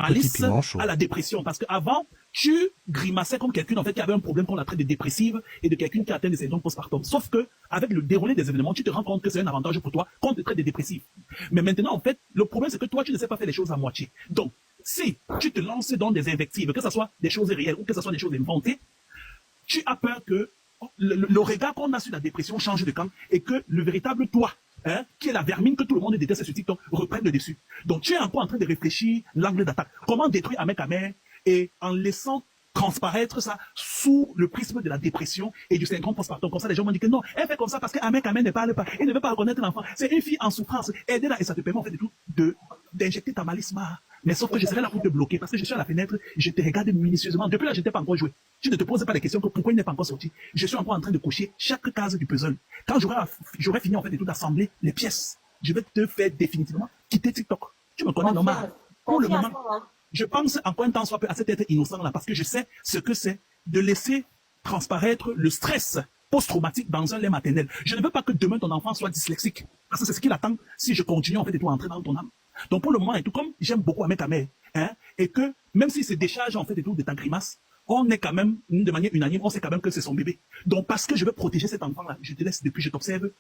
Alice chaud. à la dépression. Parce qu'avant, tu grimaçais comme quelqu'un en fait qui avait un problème qu'on traite de dépressive et de quelqu'un qui atteint des syndromes postpartum. Sauf que avec le déroulé des événements, tu te rends compte que c'est un avantage pour toi qu'on te traite de dépressif. Mais maintenant, en fait, le problème c'est que toi, tu ne sais pas faire les choses à moitié. Donc, si tu te lances dans des invectives, que ce soit des choses réelles ou que ce soit des choses inventées, tu as peur que le regard qu'on a sur la dépression change de camp et que le véritable toi, qui est la vermine que tout le monde déteste sur TikTok, reprenne le dessus. Donc tu es encore en train de réfléchir l'angle d'attaque. Comment détruire Ahmed Ahmed et en laissant transparaître ça sous le prisme de la dépression et du syndrome postpartum. Comme ça, les gens m'ont dit que non, elle fait comme ça parce qu'Ahmed Ahmed ne parle pas, elle ne veut pas reconnaître l'enfant. C'est une fille en souffrance. Aidez-la et ça te permet en fait d'injecter ta malice. Mais sauf que je serai là pour te bloquer parce que je suis à la fenêtre, je te regarde minutieusement. Depuis là, je n'étais pas encore joué. Tu ne te poses pas la question que pourquoi il n'est pas encore sorti. Je suis encore en train de cocher chaque case du puzzle. Quand j'aurai fini en fait d'assembler les pièces, je vais te faire définitivement quitter TikTok. Tu me connais normal. Pour le moment, je pense encore un temps soit peu à cet être innocent là parce que je sais ce que c'est de laisser transparaître le stress post-traumatique dans un lait maternel. Je ne veux pas que demain ton enfant soit dyslexique. Parce que c'est ce qu'il attend si je continue en fait à entrer dans ton âme. Donc pour le moment, et tout comme j'aime beaucoup Ahmed Ahmed, et que même s'il se décharge en fait et tout de ta grimace, on est quand même, de manière unanime, on sait quand même que c'est son bébé. Donc parce que je veux protéger cet enfant-là, je te laisse depuis, je t'observe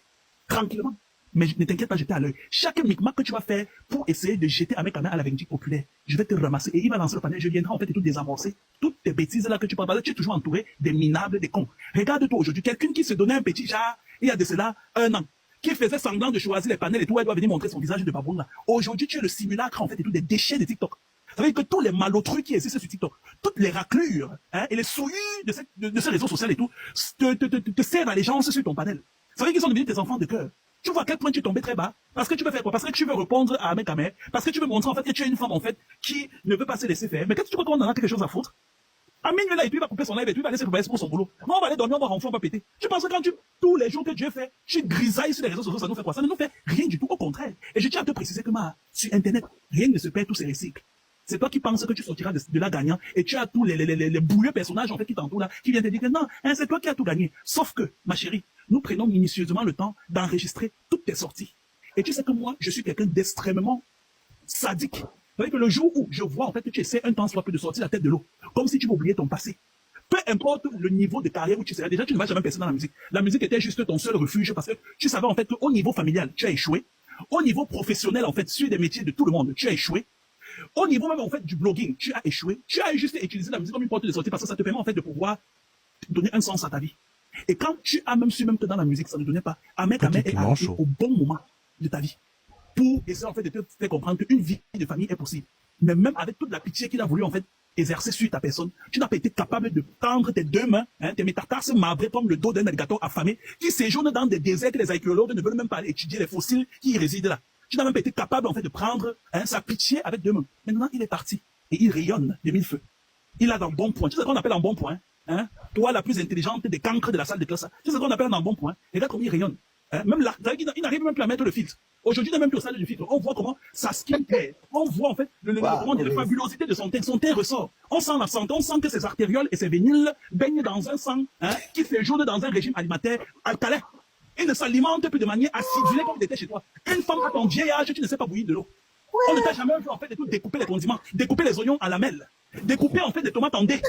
tranquillement. Mais ne t'inquiète pas, j'étais à l'œil. Chaque micmac que tu vas faire pour essayer de jeter Ahmed Ahmed à la vindicte populaire, je vais te ramasser et il va lancer le panel, je viendrai en fait et tout désamorcer. Toutes tes bêtises là que tu parles, tu es toujours entouré des minables, des cons. Regarde-toi aujourd'hui, quelqu'un qui se donnait un petit genre, il y a de cela 1 an, qui faisait semblant de choisir les panels et tout, elle doit venir montrer son visage de baboune là. Aujourd'hui, tu es le simulacre en fait et tout des déchets de TikTok. Ça veut dire que tous les malotrus qui existent sur TikTok, toutes les raclures et les souillures de ces réseaux sociaux et tout, te servent allégeance sur ton panel. Ça veut dire qu'ils sont devenus tes enfants de cœur. Tu vois à quel point tu es tombé très bas. Parce que tu veux faire quoi? Parce que tu veux répondre à Ahmed Ahmed. Parce que tu veux montrer en fait que tu es une femme en fait qui ne veut pas se laisser faire. Mais quand tu crois qu'on en a quelque chose à foutre, à minuit là, et puis il va couper son live et puis il va laisser le pour son boulot. Moi, on va aller dormir, on va ronfler, on va péter. Tu penses que quand tous les jours que Dieu fait, tu grisailles sur les réseaux sociaux, ça nous fait quoi? Ça ne nous fait rien du tout, au contraire. Et je tiens à te préciser que sur Internet, rien ne se perd, tout se recycle. C'est toi qui penses que tu sortiras de là gagnant et tu as tous les bouilleux personnages en fait qui t'entourent là, qui viennent te dire que non, c'est toi qui as tout gagné. Sauf que, ma chérie, nous prenons minutieusement le temps d'enregistrer toutes tes sorties. Et tu sais que moi, je suis quelqu'un d'extrêmement sadique. C'est-à-dire que le jour où je vois en fait que tu essaies un temps soit peu de sortir la tête de l'eau, comme si tu m'oubliais ton passé, peu importe le niveau de carrière où tu seras, déjà tu ne vas jamais percer dans la musique. La musique était juste ton seul refuge parce que tu savais en fait qu'au niveau familial, tu as échoué. Au niveau professionnel, en fait, sur des métiers de tout le monde, tu as échoué. Au niveau même en fait du blogging, tu as échoué. Tu as juste utilisé la musique comme une porte de sortie parce que ça te permet en fait de pouvoir donner un sens à ta vie. Et quand tu as même su même que dans la musique, ça ne donnait pas, Ahmed Ahmed est arrivé au bon moment de ta vie pour essayer en fait de te faire comprendre qu'une vie de famille est possible. Mais même avec toute la pitié qu'il a voulu en fait exercer sur ta personne, tu n'as pas été capable de prendre tes deux mains, tes métatarses marbrés comme le dos d'un alligator affamé qui séjourne dans des déserts que les archéologues ne veulent même pas aller étudier les fossiles qui y résident là. Tu n'as même pas été capable en fait de prendre sa pitié avec 2 mains. Maintenant, il est parti et il rayonne de 1000 feux. Il a dans bon point. Tu sais ce qu'on appelle en bon point? Toi, la plus intelligente des cancres de la salle de classe. Tu sais ce qu'on appelle un bon point? Et là, comme il rayonne. Même là, il n'arrive même plus à mettre le filtre. Aujourd'hui, il n'est même plus au stade du filtre. On voit comment sa skin est. On voit en fait la fabulosité de son teint. Son teint ressort. On sent la santé, on sent que ses artérioles et ses véniles baignent dans un sang qui séjourne dans un régime alimentaire alcalin. Il ne s'alimente plus de manière acidulée comme il était chez toi. Une femme à ton vieil âge, tu ne sais pas bouillir de l'eau. On ne t'a jamais vu en fait de tout découper les condiments, découper les oignons à lamelles, découper en fait des tomates en dés.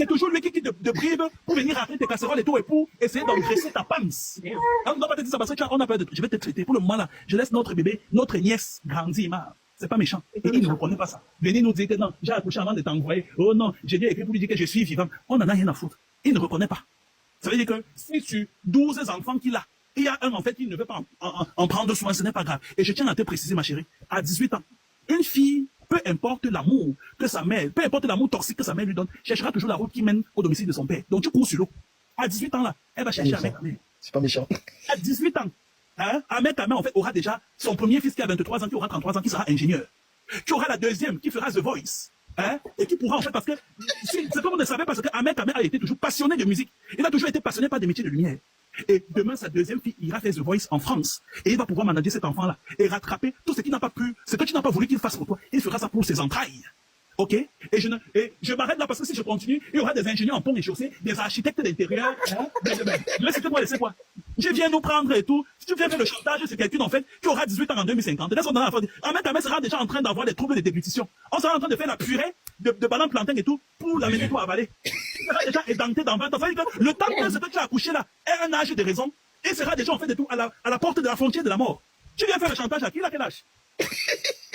C'est toujours lui qui quitte de bribe pour venir rafler tes casseroles et tout et pour essayer d'engraisser ta panse. On ne doit pas te dire ça parce que on a peur de tout. Je vais te traiter. Pour le moment là, je laisse notre bébé, notre nièce grandir. C'est pas méchant. Et il ne reconnaît pas ça. Venez nous dire que non, j'ai accouché avant de t'envoyer. Oh non, j'ai dû écrire pour lui dire que je suis vivant. On n'en a rien à foutre. Il ne reconnaît pas. Ça veut dire que si tu 12 enfants qu'il a, il y a un en fait qui ne veut pas en prendre soin, ce n'est pas grave. Et je tiens à te préciser, ma chérie, à 18 ans, une fille, peu importe l'amour que sa mère, peu importe l'amour toxique que sa mère lui donne, cherchera toujours la route qui mène au domicile de son père. Donc tu cours sur l'eau. À 18 ans là, elle va chercher Ahmed Ahmed. C'est pas méchant. À 18 ans, Ahmed Ahmed en fait aura déjà son premier fils qui a 23 ans, qui aura 33 ans, qui sera ingénieur. Tu auras la deuxième qui fera The Voice. Et qui pourra en fait, parce que c'est comme on ne savait parce que Ahmed Ahmed a été toujours passionné de musique. Il a toujours été passionné par des métiers de lumière. Et demain, sa deuxième fille ira faire The Voice en France. Et il va pouvoir manager cet enfant-là et rattraper tout ce qu'il n'a pas pu, ce que tu n'as pas voulu qu'il fasse pour toi. Il fera ça pour ses entrailles. Ok? Et je m'arrête là parce que si je continue, il y aura des ingénieurs en pont et chaussée, des architectes d'intérieur. Laissez-moi, laissez-moi. Tu viens nous prendre et tout. Si tu viens faire le chantage, c'est quelqu'un, en fait, qui aura 18 ans en 2050. Ahmed Ahmed sera déjà en train d'avoir des troubles de déglutition. On sera en train de faire la purée de banane plantain et tout pour l'amener toi à avaler. Tu seras déjà édenté dans 20 ans. Ça veut dire que le temps que ce que tu as accouché là est un âge de raison et sera déjà en fait de tout à la porte de la frontière de la mort. Tu viens faire le chantage à qui? À quel âge?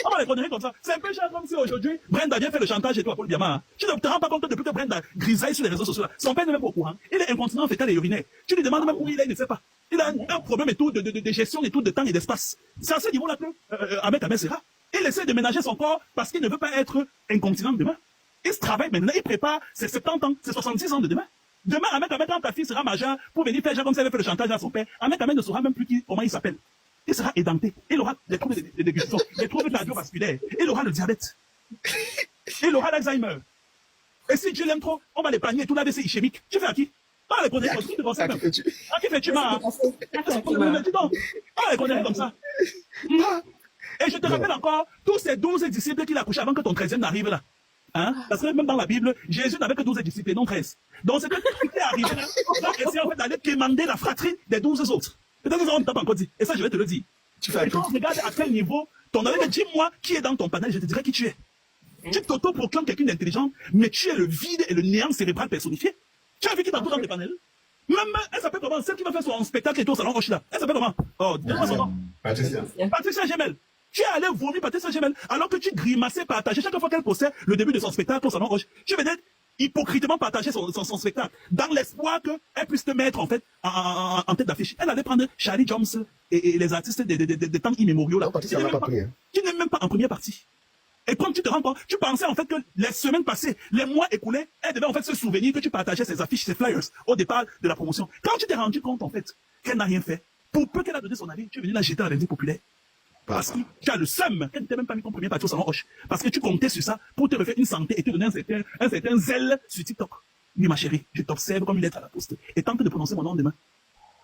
On va les conneries comme ça. C'est un peu cher comme si aujourd'hui, Brenda vient faire le chantage et toi, Paul Biama. Tu ne te rends pas compte depuis que Brenda grisaille sur les réseaux sociaux là. Son père n'est même pas au courant. Il est incontinent fécal et urinaire. Tu lui demandes même où il est, il ne sait pas. Il a un problème et tout de gestion et tout de temps et d'espace. C'est à ce niveau-là que Ahmed Ahmed sera. Il essaie de ménager son corps parce qu'il ne veut pas être incontinent demain. Il se travaille maintenant, il prépare ses 70 ans, ses 66 ans de demain. Demain, Ahmed Ahmed, quand ta fille sera majeure pour venir faire comme ça, elle fait le chantage à son père, Ahmed Ahmed ne saura même plus comment il s'appelle. Il sera édenté. Il aura des troubles de dégustation, des troubles cardiovasculaires. Il aura le diabète. Il aura l'Alzheimer. Et si Dieu l'aime trop, on va les panier tout l'AVC ischémique. Tu fais à qui? On les connaît comme ça. À qui fais-tu mal? On les connaît comme ça. Et je te rappelle encore, tous ces 12 disciples qu'il a couchés avant que ton 13e n'arrive là. Hein? Parce que même dans la Bible, Jésus n'avait que 12 disciples, non 13. Donc c'est que tout qui est arrivé là, on va essayer en fait d'aller quémander la fratrie des 12 autres. Peut-être que ça, on ne t'a pas encore dit. Et ça, je vais te le dire. Tu fais quand on regarde à quel niveau, ton ami me dit, dis-moi qui est dans ton panel, je te dirai qui tu es. Tu t'auto-proclames quelqu'un d'intelligent, mais tu es le vide et le néant cérébral personnifié. Tu as vu qui t'entoure dans tes panels? Même, elle s'appelle comment? Celle qui va faire son spectacle et tout au salon Roche là. Elle s'appelle comment? Oh, dis-moi son nom. Patricia. Patricia Gemel. Tu es allé vomir Patricia Gemel, alors que tu grimaçais partager chaque fois qu'elle postait le début de son spectacle au salon Roche. Tu venais hypocritement partager son spectacle, dans l'espoir qu'elle puisse te mettre, en fait, en tête d'affiche. Elle allait prendre Charlie Jones et les artistes des temps immémoriaux, là. Tu n'es même pas en première partie. Et comme tu te rends compte, tu pensais, en fait, que les semaines passées, les mois écoulés, elle devait, en fait, se souvenir que tu partageais ses affiches, ses flyers, au départ de la promotion. Quand tu t'es rendu compte, en fait, qu'elle n'a rien fait, pour peu qu'elle a donné son avis, tu es venu la jeter à l'indien populaire. Parce que tu as le seum, qu'elle ne t'a même pas mis ton premier parti au salon Roche. Parce que tu comptais sur ça pour te refaire une santé et te donner un certain zèle sur TikTok. Oui, ma chérie, je t'observe comme une lettre à la poste. Et tente de prononcer mon nom demain.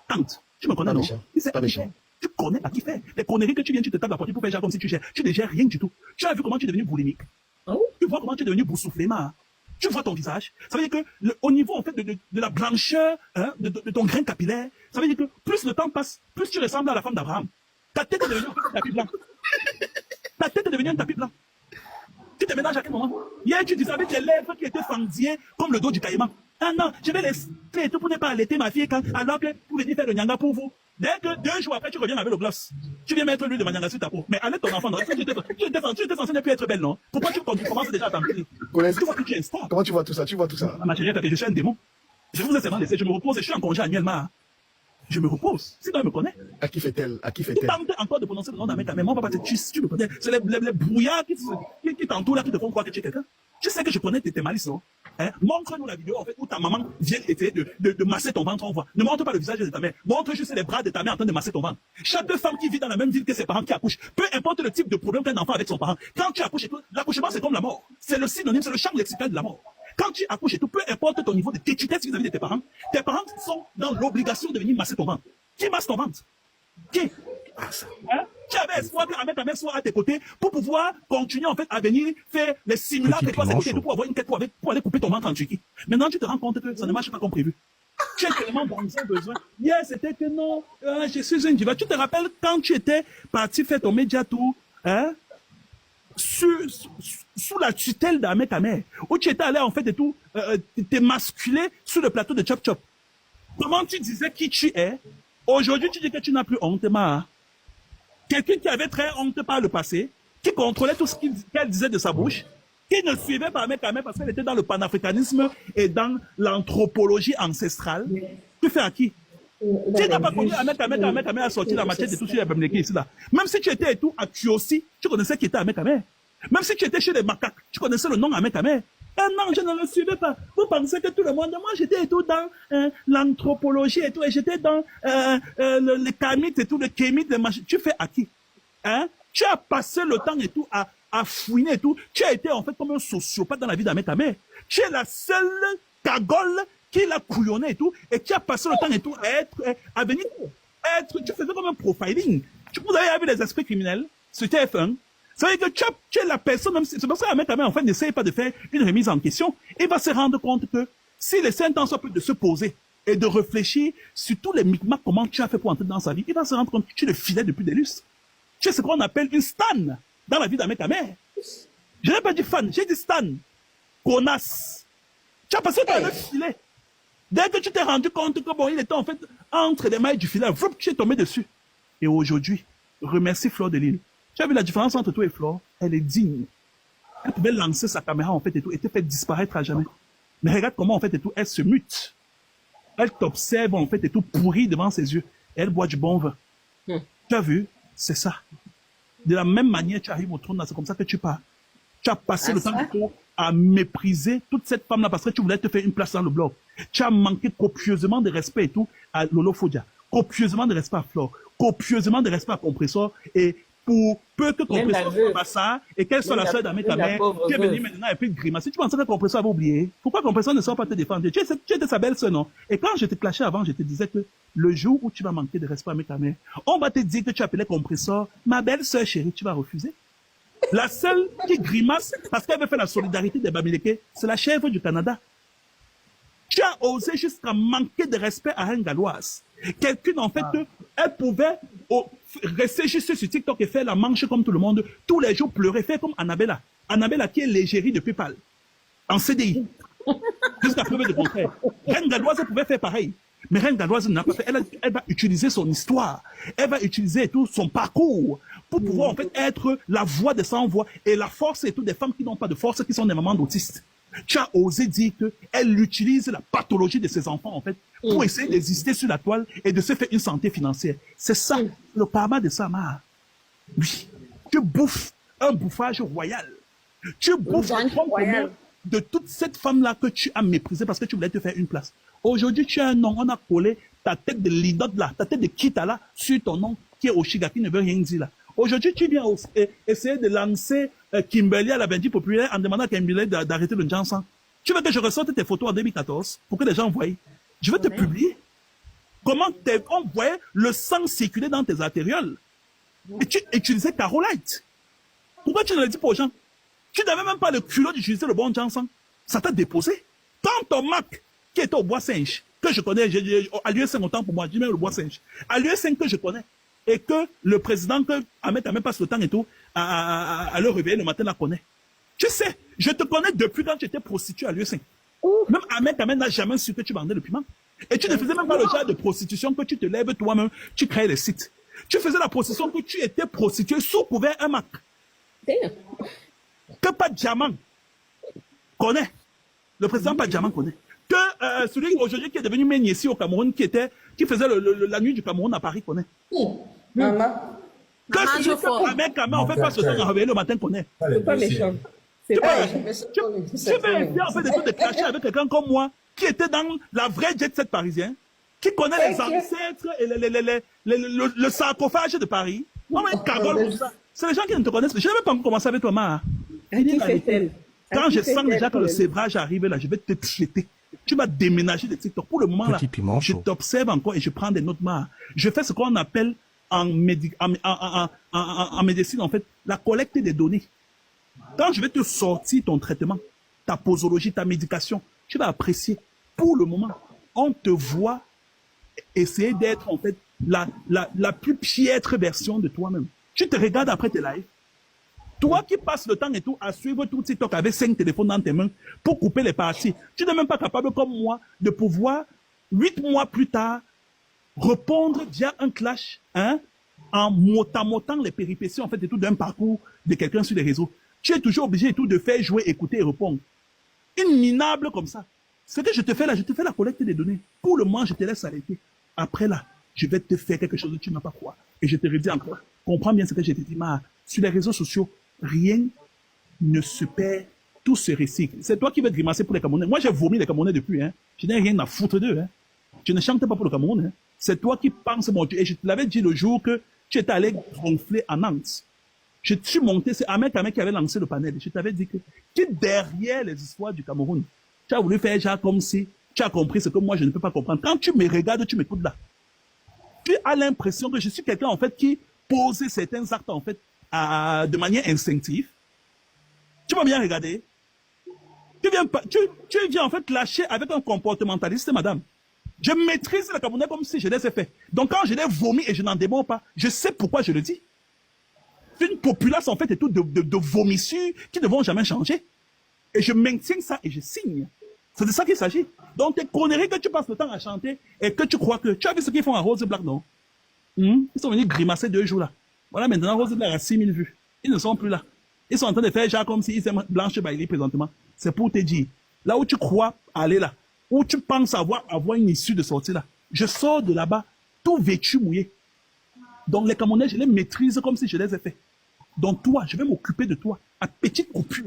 Tente. Tu me connais, non? C'est pas méchant. Tu connais à qui faire. Les conneries que tu viens, tu te tapes la poitrine pour faire genre comme si tu gères. Tu ne gères rien du tout. Tu as vu comment tu es devenu boulimique. Tu vois comment tu es devenu boussoufléma. Tu vois ton visage. Ça veut dire que au niveau, en fait, de la blancheur, hein, de ton grain capillaire, ça veut dire que plus le temps passe, plus tu ressembles à la femme d'Abraham. Ta tête est devenue un tapis blanc. Ta tête est devenue un tapis blanc. Tu te ménages à quel moment? Hier, tu disais avec les lèvres qui étaient fendillées comme le dos du caïman. Ah non, je vais laisser tout pour ne pas allaiter ma fille alors que vous venez faire le nyanga pour vous. Dès que 2 jours après, tu reviens avec le gloss. Tu viens mettre l'huile de manianga sur ta peau. Mais allez ton enfant, tu étais censé ne plus être belle, non? Pourquoi tu commences déjà à t'empiler? Tu vois que tu es instable. Comment tu vois tout ça? Tu vois tout ça? Ma chérie, je suis un démon. Je vous ai seulement laissé, je me repose et je suis en congé annuellement. Je me repose. Sinon, elle me connaît. À qui fait-elle? À qui Tu fait-elle? tentes encore de prononcer le nom d'Ahmed Ahmed. Moi, papa, tu me connais. C'est les brouillards qui t'entourent là, qui te font croire que tu es quelqu'un. Tu sais que je connais tes malices, non? Hein? Montre-nous la vidéo, en fait, où ta maman vient essayer de masser ton ventre, on voit. Ne montre pas le visage de ta mère. Montre juste les bras de ta mère en train de masser ton ventre. Chaque femme qui vit dans la même ville que ses parents qui accouchent, peu importe le type de problème qu'un enfant avec son parent, quand tu accouches et tout, l'accouchement, c'est comme la mort. C'est le synonyme, c'est le champ lexical de la mort. Quand tu accouches et tout, peu importe ton niveau de tétutesse vis-à-vis de tes parents sont dans l'obligation de venir masser ton ventre. Qui masse ton ventre? Qui? Hein? Tu avais espoir que Ahmed Ahmed soit à tes côtés pour pouvoir continuer en fait à venir faire les simulacres et toi à ses côtés pour avoir une quête pour aller couper ton ventre en Turquie. Maintenant tu te rends compte que ça ne marche pas comme prévu. Tu es tellement dans un besoin. Hier c'était que non, je suis une diva. Tu te rappelles quand tu étais parti faire ton média tour, hein? Sous la tutelle d'Ahmed Ahmed, où tu étais allé en fait et tout, t'émasculer sur le plateau de Chop Chop. Comment tu disais qui tu es? Aujourd'hui, tu dis que tu n'as plus honte, ma. Quelqu'un qui avait très honte par le passé, qui contrôlait tout ce qu'elle disait de sa bouche, qui ne suivait pas Ahmed Ahmed parce qu'elle était dans le panafricanisme et dans l'anthropologie ancestrale. Tu fais à qui? Tu n'as pas connu Ahmed Ahmed a sorti la machette et tout sur les Bamleki ici là. Même si tu étais et tout à Tuosi, tu connaissais qui était Ahmed Ahmed. Même si tu étais chez les macaques, tu connaissais le nom Ahmed Ahmed. Non, je ne le suivais pas. Vous pensez que tout le monde... Moi, j'étais tout dans l'anthropologie et tout, et j'étais dans les kamites et tout, le kémite, les machins. Tu fais à qui? Hein? Tu as passé le temps et tout à fouiner et tout. Tu as été en fait comme un sociopathe dans la vie d'Ahmed Ahmed. Tu es la seule cagole qui l'a couillonné et tout, et qui a passé le temps et tout à venir tu faisais comme un profiling. Vous avez vu les esprits criminels sur TF1. Ça veut dire que tu es la personne, même si, c'est pour ça qu'Ahmed Ahmed, en fait, n'essaye pas de faire une remise en question. Il va se rendre compte que si les 5 ans soit peu de se poser et de réfléchir sur tous les micmacs, comment tu as fait pour entrer dans sa vie, il va se rendre compte que tu le filais depuis des lustres. Tu es ce qu'on appelle une stan dans la vie d'Ahmed Ahmed. Je n'ai pas dit fan, j'ai dit stan. Connasse. Tu as passé par le filet. Dès que tu t'es rendu compte que bon, il était en fait entre les mailles du filet, tu es tombé dessus. Et aujourd'hui, remercie Flore de Lille. Tu as vu la différence entre toi et Flore? Elle est digne. Elle pouvait lancer sa caméra en fait et tout, et te fait disparaître à jamais. Mais regarde comment en fait et tout, elle se mute. Elle t'observe en fait et tout pourri devant ses yeux. Et elle boit du bon vin. Tu as vu? C'est ça. De la même manière, tu arrives au trône, c'est comme ça que tu pars. Tu as passé le temps à mépriser toute cette femme-là parce que tu voulais te faire une place dans le blog. Tu as manqué copieusement de respect et tout à Lolo Fodia, copieusement de respect à Flore, copieusement de respect à Compressor, et pour peu que Compressor soit Bassa et qu'elle soit la soeur d'Ahmed Ahmed, qui est venue maintenant et puis grimacer. Tu pensais que Compressor avait oublié? Pourquoi Compressor ne sort pas te défendre? Tu étais sa belle-sœur, non? Et quand je te clashais avant, je te disais que le jour où tu vas manquer de respect à Ahmed Ahmed, on va te dire que tu appelais Compressor ma belle-sœur chérie, tu vas refuser. La seule qui grimace parce qu'elle veut faire la solidarité des Bamileke, c'est la chèvre du Canada. Tu as osé jusqu'à manquer de respect à un Galloise. Quelqu'une, en fait, elle pouvait rester juste sur TikTok et faire la manche comme tout le monde, tous les jours pleurer, faire comme Annabella. Annabella qui est l'égérie de PayPal, en CDI. Jusqu'à preuve de contraire. Reine Galloise pouvait faire pareil. Mais Reine Galloise n'a pas fait. Elle va utiliser son histoire. Elle va utiliser tout son parcours pour pouvoir en fait être la voix des sans-voix et la force et tout des femmes qui n'ont pas de force, qui sont des mamans d'autistes. Tu as osé dire qu'elle utilise la pathologie de ses enfants en fait pour essayer d'exister sur la toile et de se faire une santé financière. C'est ça, le karma de sa mère. Oui, tu bouffes un bouffage royal. Tu bouffes un royal de toute cette femme-là que tu as méprisée parce que tu voulais te faire une place. Aujourd'hui, tu as un nom, on a collé ta tête de Lidot là, ta tête de Kita là, sur ton nom, qui est Oshiga, qui ne veut rien dire là. Aujourd'hui, tu viens essayer de lancer Kimberly à la Bendie populaire en demandant à Kimberly d'arrêter le Jansan. Tu veux que je ressorte tes photos en 2014 pour que les gens voient? Je veux te publier. Comment on voyait le sang circuler dans tes artérioles. Et tu utilisais Carolite. Pourquoi tu ne le dis pas aux gens? Tu n'avais même pas le culot d'utiliser le bon Jansan. Ça t'a déposé. Quand ton Mac, qui était au Bois-Singe, que je connais, à l'US5 autant pour moi, je dis même le Bois-Singe, à l'US5 que je connais, et que le président, que Ahmed passe le temps et tout, à le réveiller le matin, la connaît. Tu sais, je te connais depuis quand tu étais prostituée à l'US5. Même Ahmed n'a jamais su que tu vendais le piment. Et tu ne faisais même pas le genre de prostitution que tu te lèves toi-même, tu crées les sites. Tu faisais la prostitution que tu étais prostituée sous couvert un Mac. Que pas de diamant connaît. Le président pas de diamant connaît. Que celui aujourd'hui qui est devenu maire ici au Cameroun, qui faisait la nuit du Cameroun à Paris connaît. Maman. Que celui que Ahmed Ahmed en fait pas ce temps à réveiller le matin connaît. C'est pas méchant. C'est pas méchant. Tu veux essayer en fait de clasher avec quelqu'un comme moi, qui était dans la vraie jet set parisien, qui connaît les ancêtres et le sarcophage de Paris. Non, mais cagole comme ça. C'est les gens qui ne te connaissent. Je n'ai même pas commencé avec toi, Ma. Quand je sens déjà que le sévrage arrive là, je vais te traiter. Tu vas déménager de TikTok. Pour le moment là, je t'observe encore et je prends des notes, Ma. Je fais ce qu'on appelle en médecine en fait la collecte des données. Quand je vais te sortir ton traitement, ta posologie, ta médication, tu vas apprécier. Pour le moment, on te voit essayer d'être en fait la plus piètre version de toi-même. Tu te regardes après tes lives. Toi qui passes le temps et tout à suivre tout TikTok avec 5 téléphones dans tes mains pour couper les parties, tu n'es même pas capable comme moi de pouvoir 8 mois plus tard répondre via un clash, hein, en motant les péripéties en fait et tout d'un parcours de quelqu'un sur les réseaux. Tu es toujours obligé et tout de faire jouer, écouter et répondre. Une minable comme ça. Ce que je te fais là, je te fais la collecte des données. Pour le moment, je te laisse arrêter. Après là, je vais te faire quelque chose que tu n'as pas croire. Et je te redis encore, comprends bien ce que je te dis, Ma. Sur les réseaux sociaux, rien ne se perd, tout se recycle. C'est toi qui veux grimacer pour les Camerounais. Moi, j'ai vomi les Camerounais depuis, hein. Je n'ai rien à foutre d'eux, hein. Je ne chante pas pour le Cameroun, hein. C'est toi qui penses, mon Dieu. Et je te l'avais dit le jour que tu étais allé gonfler à Nantes. Je suis monté, c'est Ahmed qui avait lancé le panel. Je t'avais dit que derrière les histoires du Cameroun, tu as voulu faire genre comme si tu as compris ce que moi je ne peux pas comprendre. Quand tu me regardes, tu m'écoutes là. Tu as l'impression que je suis quelqu'un en fait qui pose certains actes en fait de manière instinctive. Tu m'as bien regardé. Tu viens en fait lâcher avec un comportementaliste, madame. Je maîtrise le Camerounais comme si je les ai fait. Donc quand je les vomis et je n'en démords pas, je sais pourquoi je le dis. C'est une populace en fait et tout de vomissures qui ne vont jamais changer. Et je maintiens ça et je signe. C'est de ça qu'il s'agit. Donc tes conneries que tu passes le temps à chanter et que tu crois que... Tu as vu ce qu'ils font à Rose Black, non? Ils sont venus grimacer 2 jours là. Voilà, maintenant Rose Black a 6000 vues. Ils ne sont plus là. Ils sont en train de faire genre comme s'ils aiment Blanche Bailey présentement. C'est pour te dire. Là où tu crois aller là, où tu penses avoir une issue de sortie là, je sors de là-bas tout vêtu mouillé. Donc les Camerounais, je les maîtrise comme si je les ai fait. Donc toi, je vais m'occuper de toi à petite coupure.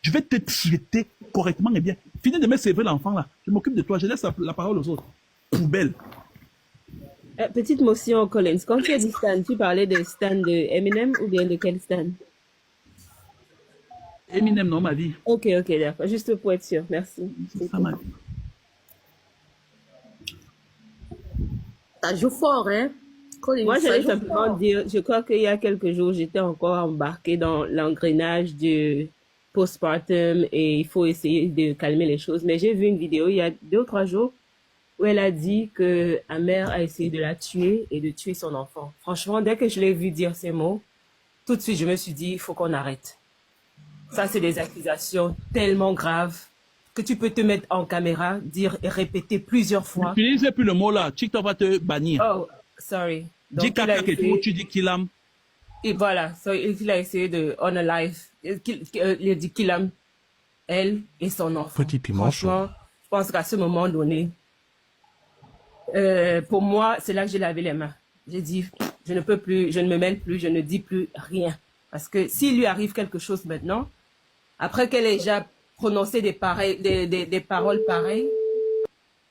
Je vais te traiter correctement et bien. Finis de me sévrer l'enfant là. Je m'occupe de toi, je laisse la parole aux autres. Poubelle. Petite motion, Collins. Quand tu as dit Stan, tu parlais de Stan de Eminem ou bien de quel Stan? Eminem, non, ma vie. Ok, d'accord. Juste pour être sûr. Merci. C'est ça, ma vie. Ça joue fort, hein? Collins, moi, j'allais simplement dire, je crois qu'il y a quelques jours, j'étais encore embarquée dans l'engrenage du postpartum et il faut essayer de calmer les choses. Mais j'ai vu une vidéo il y a 2 ou 3 jours où elle a dit que sa mère a essayé de la tuer et de tuer son enfant. Franchement, dès que je l'ai vu dire ces mots, tout de suite, je me suis dit, il faut qu'on arrête. Ça, c'est des accusations tellement graves que tu peux te mettre en caméra, dire et répéter plusieurs fois. N'utilisez plus le mot là. TikTok va te bannir. Oh, sorry. Donc, dis caca et tout, tu dis Kilam. Et voilà, il a essayé de on a life. Il a dit Kilam, elle et son enfant. Petit piment chaud. Franchement, je pense qu'à ce moment donné, pour moi, c'est là que j'ai lavé les mains. J'ai dit, je ne peux plus, je ne me mêle plus, je ne dis plus rien. Parce que s'il lui arrive quelque chose maintenant, après qu'elle ait déjà prononcé des paroles pareilles,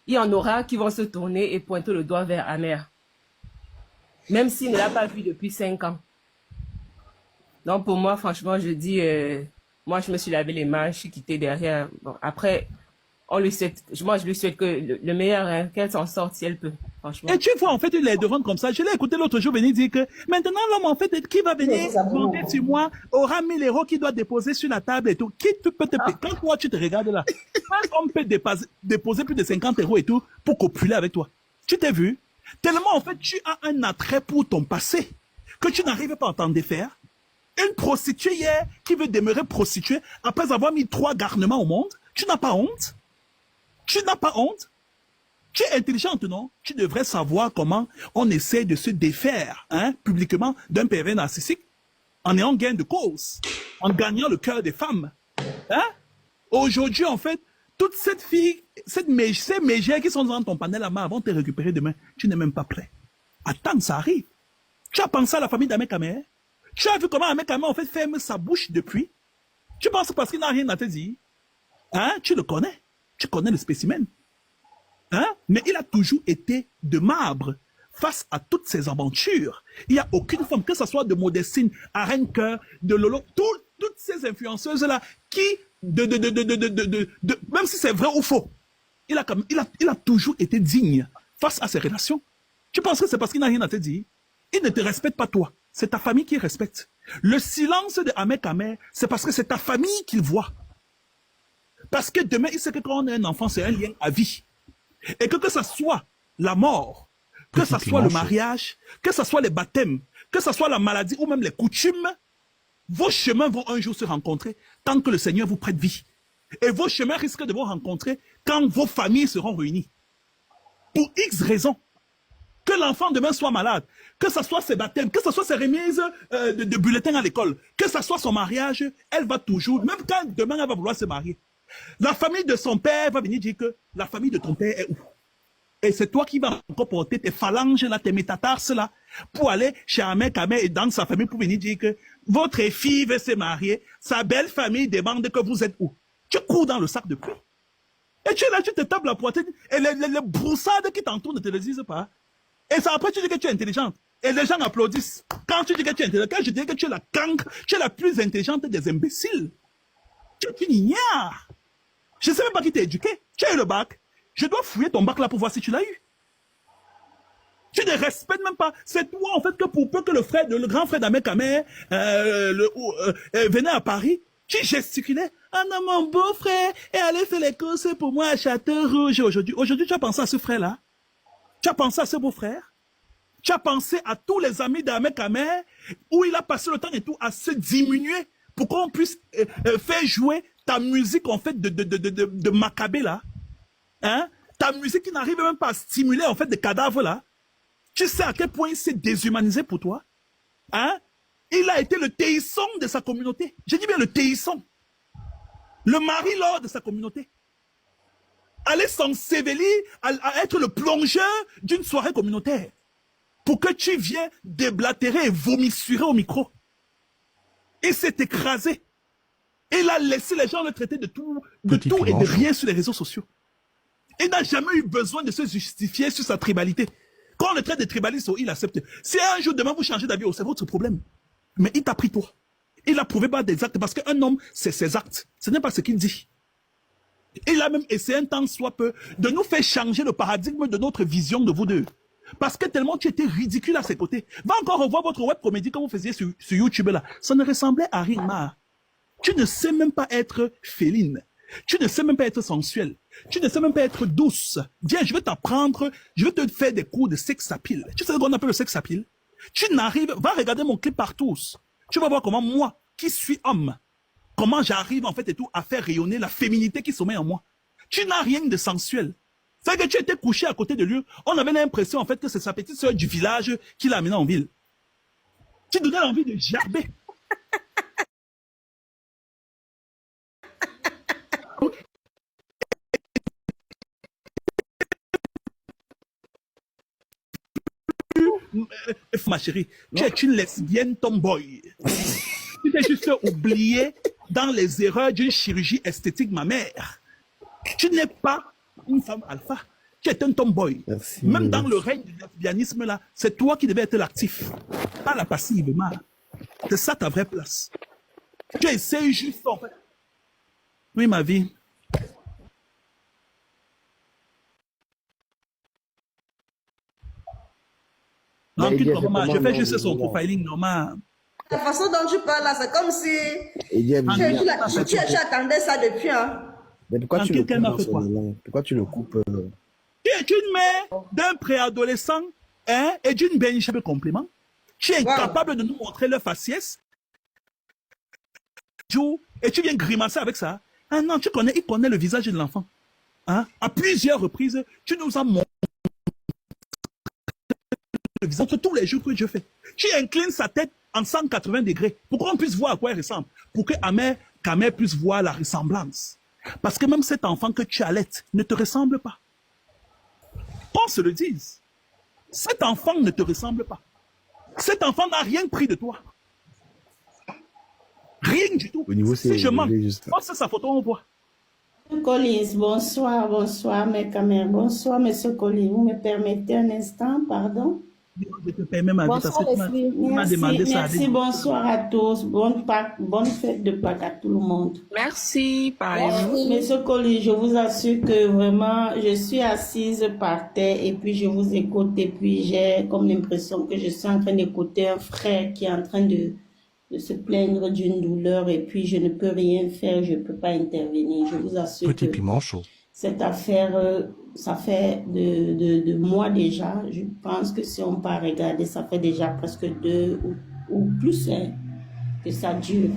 il y en aura qui vont se tourner et pointer le doigt vers Amer. Même s'il ne l'a pas vu depuis 5 ans. Donc pour moi, franchement, je dis, moi je me suis lavé les mains, je suis quittée derrière. Bon, après, moi je lui souhaite que le meilleur, hein, qu'elle s'en sorte si elle peut, franchement. Et tu vois, en fait, il les devant comme ça. Je l'ai écouté l'autre jour venir dire que maintenant l'homme, en fait, qui va venir monter sur moi, aura 1000 euros qu'il doit déposer sur la table et tout. Qui peut te payer? Quand toi, tu te regardes là, quand on peut déposer plus de 50 euros et tout pour copuler avec toi. Tu t'es vu? Tellement, en fait, tu as un attrait pour ton passé que tu n'arrives pas à t'en défaire. Une prostituée hier qui veut demeurer prostituée après avoir mis 3 garnements au monde. Tu n'as pas honte? Tu n'as pas honte? Tu es intelligente, non? Tu devrais savoir comment on essaie de se défaire, hein, publiquement d'un pervers narcissique en ayant gain de cause, en gagnant le cœur des femmes. Hein? Aujourd'hui, en fait, toute cette fille, ces mégères qui sont dans ton panel à main vont te récupérer demain. Tu n'es même pas prêt. Attends, ça arrive. Tu as pensé à la famille d'Ahmed Kamer? Tu as vu comment Ahmed Kamer, en fait, ferme sa bouche depuis? Tu penses parce qu'il n'a rien à te dire? Hein? Tu le connais. Tu connais le spécimen. Hein? Mais il a toujours été de marbre face à toutes ces aventures. Il n'y a aucune femme, que ce soit de Modestine, Arène Cœur, de Lolo, toutes ces influenceuses-là qui, même si c'est vrai ou faux, il a toujours été digne face à ces relations. Tu penses que c'est parce qu'il n'a rien à te dire? Il ne te respecte pas toi. C'est ta famille qui respecte. Le silence de Ahmed Kamer, c'est parce que c'est ta famille qu'il voit. Parce que demain, il sait que quand on a un enfant, c'est un lien à vie. Et que ça soit la mort, que ça soit le mariage, que ça soit les baptêmes, que ça soit la maladie ou même les coutumes, vos chemins vont un jour se rencontrer tant que le Seigneur vous prête vie. Et vos chemins risquent de vous rencontrer quand vos familles seront réunies. Pour X raisons. Que l'enfant demain soit malade, que ce soit ses baptêmes, que ce soit ses remises de bulletins à l'école, que ce soit son mariage, elle va toujours, même quand demain elle va vouloir se marier, la famille de son père va venir dire que la famille de ton père est où? Et c'est toi qui vas encore porter tes phalanges là, tes métatarses là, pour aller chez Ahmed Kamer et dans sa famille pour venir dire que votre fille veut se marier, sa belle famille demande que vous êtes où? Tu cours dans le sac de pluie. Et tu es là, tu te tapes la poitrine et les broussades qui t'entourent ne te le disent pas. Et ça, après, tu dis que tu es intelligente. Et les gens applaudissent. Quand tu dis que tu es intelligente, quand je dis que tu es la cancre, tu es la plus intelligente des imbéciles. Tu es une ignare. Je ne sais même pas qui t'a éduqué. Tu as eu le bac. Je dois fouiller ton bac là pour voir si tu l'as eu. Tu ne respectes même pas. C'est toi, en fait, que pour peu que le grand frère d'Ahmed Kamer venait à Paris, tu gesticulais. Ah non, mon beau frère, et allez faire les courses pour moi à Château-Rouge aujourd'hui. Aujourd'hui, tu as pensé à ce frère-là. Tu as pensé à ce beau-frère? Tu as pensé à tous les amis d'Ahmed Kamer où il a passé le temps et tout à se diminuer pour qu'on puisse faire jouer ta musique en fait de Maccabée là? Hein? Ta musique qui n'arrive même pas à stimuler en fait des cadavres là? Tu sais à quel point il s'est déshumanisé pour toi? Hein? Il a été le théisson de sa communauté. J'ai dit bien le théisson. Le mari-lord de sa communauté. Aller s'ensevelir à être le plongeur d'une soirée communautaire. Pour que tu viennes déblatérer et vomissurer au micro. Il s'est écrasé. Il a laissé les gens le traiter de tout et de rien sur les réseaux sociaux. Il n'a jamais eu besoin de se justifier sur sa tribalité. Quand on le traite de tribaliste, il accepte. Si un jour demain vous changez d'avis, c'est votre problème. Mais il t'a pris toi. Il a prouvé par des actes. Parce qu'un homme, c'est ses actes. Ce n'est pas ce qu'il dit. Il a même essayé un temps soit peu de nous faire changer le paradigme de notre vision de vous deux. Parce que tellement tu étais ridicule à ses côtés. Va encore revoir votre web comédie que vous faisiez sur YouTube là. Ça ne ressemblait à rien. Tu ne sais même pas être féline. Tu ne sais même pas être sensuelle. Tu ne sais même pas être douce. Viens, je vais t'apprendre, je vais te faire des cours de sex appeal. Tu sais ce qu'on appelle le sex appeal? Tu n'arrives, va regarder mon clip par tous. Tu vas voir comment moi, qui suis homme, comment j'arrive en fait et tout à faire rayonner la féminité qui sommeille en moi. Tu n'as rien de sensuel. C'est que tu étais couché à côté de lui. On avait l'impression en fait que c'est sa petite sœur du village qui l'a amené en ville. Tu donnais envie de gerber. Ma chérie, tu es une lesbienne tomboy. Tu t'es juste oublié dans les erreurs d'une chirurgie esthétique, ma mère. Tu n'es pas une femme alpha. Tu es un tomboy. Merci, même dans le règne du lesbianisme, là, c'est toi qui devais être l'actif, pas la passive, ma. C'est ça ta vraie place. Tu essayes juste, en fait. Oui, ma vie. Tranquille, je fais juste son profiling normal. La façon dont tu parles là, c'est comme si tu attendais ça depuis. Hein. Mais pourquoi tu le coupes dans son élan? Pourquoi tu le coupes Tu es une mère d'un préadolescent et d'une benchable complément. Tu es capable de nous montrer leur faciès et tu viens grimacer avec ça. Ah non, il connaît le visage de l'enfant. Hein? À plusieurs reprises, tu nous as montré le visage entre tous les jours que Dieu fait. Tu inclines sa tête en 180 degrés pour qu'on puisse voir à quoi elle ressemble. Pour que Kamer puisse voir la ressemblance. Parce que même cet enfant que tu allaites ne te ressemble pas. Qu'on se le dise. Cet enfant ne te ressemble pas. Cet enfant n'a rien pris de toi. Rien du tout. Au niveau, si je mens, c'est sa photo, on voit. Collins, bonsoir, mes caméras. Bonsoir, monsieur Collins. Vous me permettez un instant, pardon? Je te permets ma vie parce que tu m'as demandé ça. Merci, bonsoir à tous. Bonne fête de Pâques à tout le monde. Merci, pareil. Monsieur Collins, je vous assure que vraiment, je suis assise par terre et puis je vous écoute et puis j'ai comme l'impression que je suis en train d'écouter un frère qui est en train de se plaindre d'une douleur et puis je ne peux rien faire, je ne peux pas intervenir. Je vous assure Petit que piment chaud. cette affaire, ça fait de mois déjà. Je pense que si on part regarder, ça fait déjà presque 2 ou plus hein, que ça dure.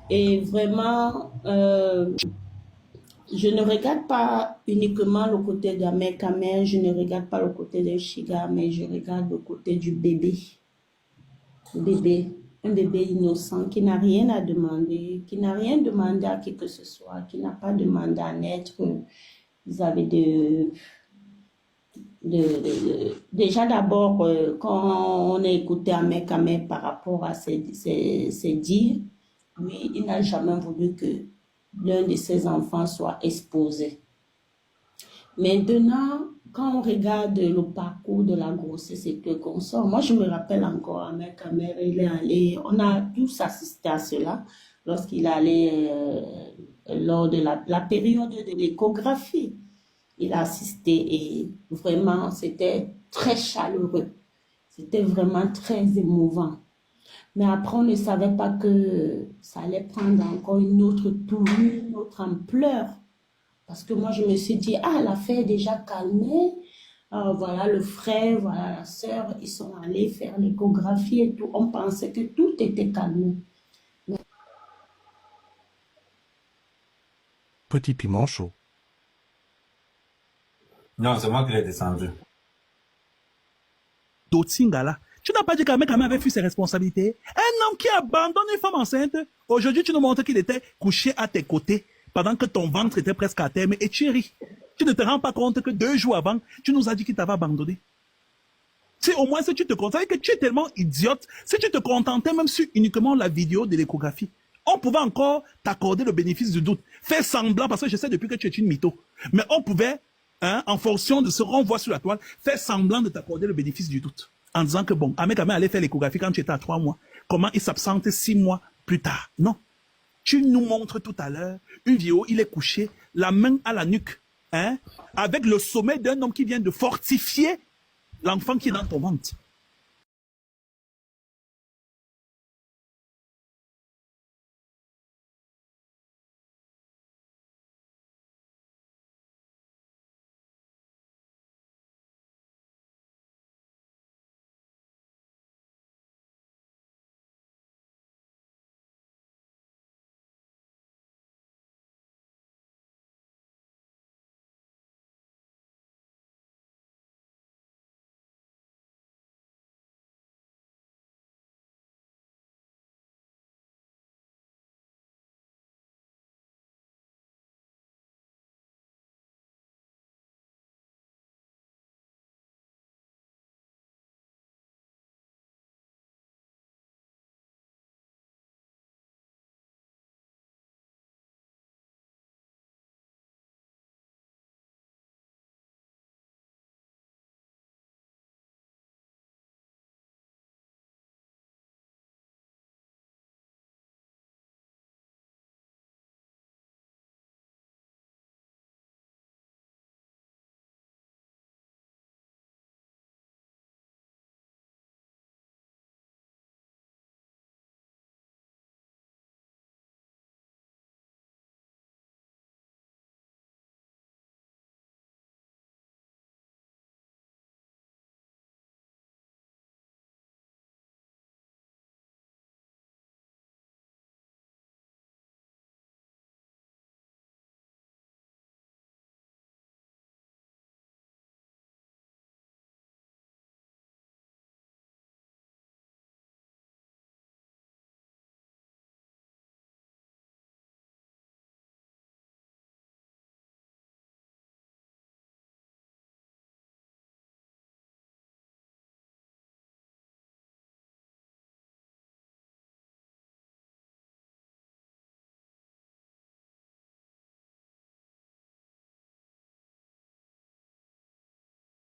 Et vraiment, je ne regarde pas uniquement le côté d'Ahmed Kamer, je ne regarde pas le côté de Shiga, mais je regarde le côté du bébé. Le bébé. Un bébé innocent qui n'a rien à demander, qui n'a rien demandé à qui que ce soit, qui n'a pas demandé à naître. Vous avez déjà d'abord, quand on a écouté Ahmed Kamer par rapport à ses dires, lui, il n'a jamais voulu que l'un de ses enfants soit exposé. Maintenant, quand on regarde le parcours de la grossesse et que consort, moi je me rappelle encore, Ahmed Kamer, il est allé, on a tous assisté à cela, lorsqu'il allait lors de la période de l'échographie. Il a assisté et vraiment c'était très chaleureux, c'était vraiment très émouvant. Mais après on ne savait pas que ça allait prendre encore une autre tournure, une autre ampleur. Parce que moi, je me suis dit, l'affaire est déjà calmée. voilà le frère, voilà la sœur, ils sont allés faire l'échographie et tout. On pensait que tout était calme. Petit piment chaud. Non, c'est moi qui l'ai descendu. Dotsingala. Tu n'as pas dit qu'un mec avait fui ses responsabilités. Un homme qui abandonne une femme enceinte. Aujourd'hui, tu nous montres qu'il était couché à tes côtés pendant que ton ventre était presque à terme et tu ris. Tu ne te rends pas compte que 2 jours avant, tu nous as dit qu'il t'avait abandonné. C'est au moins si tu te contentais, que tu es tellement idiote, si tu te contentais même sur uniquement la vidéo de l'échographie, on pouvait encore t'accorder le bénéfice du doute. Fais semblant, parce que je sais depuis que tu es une mytho. Mais on pouvait, en fonction de ce renvoi sur la toile, faire semblant de t'accorder le bénéfice du doute. En disant que bon, Ahmed allait faire l'échographie quand tu étais à 3 mois. Comment il s'absente 6 mois plus tard? Non. Tu nous montres tout à l'heure une vidéo, il est couché, la main à la nuque, avec le sommet d'un homme qui vient de fortifier l'enfant qui est dans ton ventre.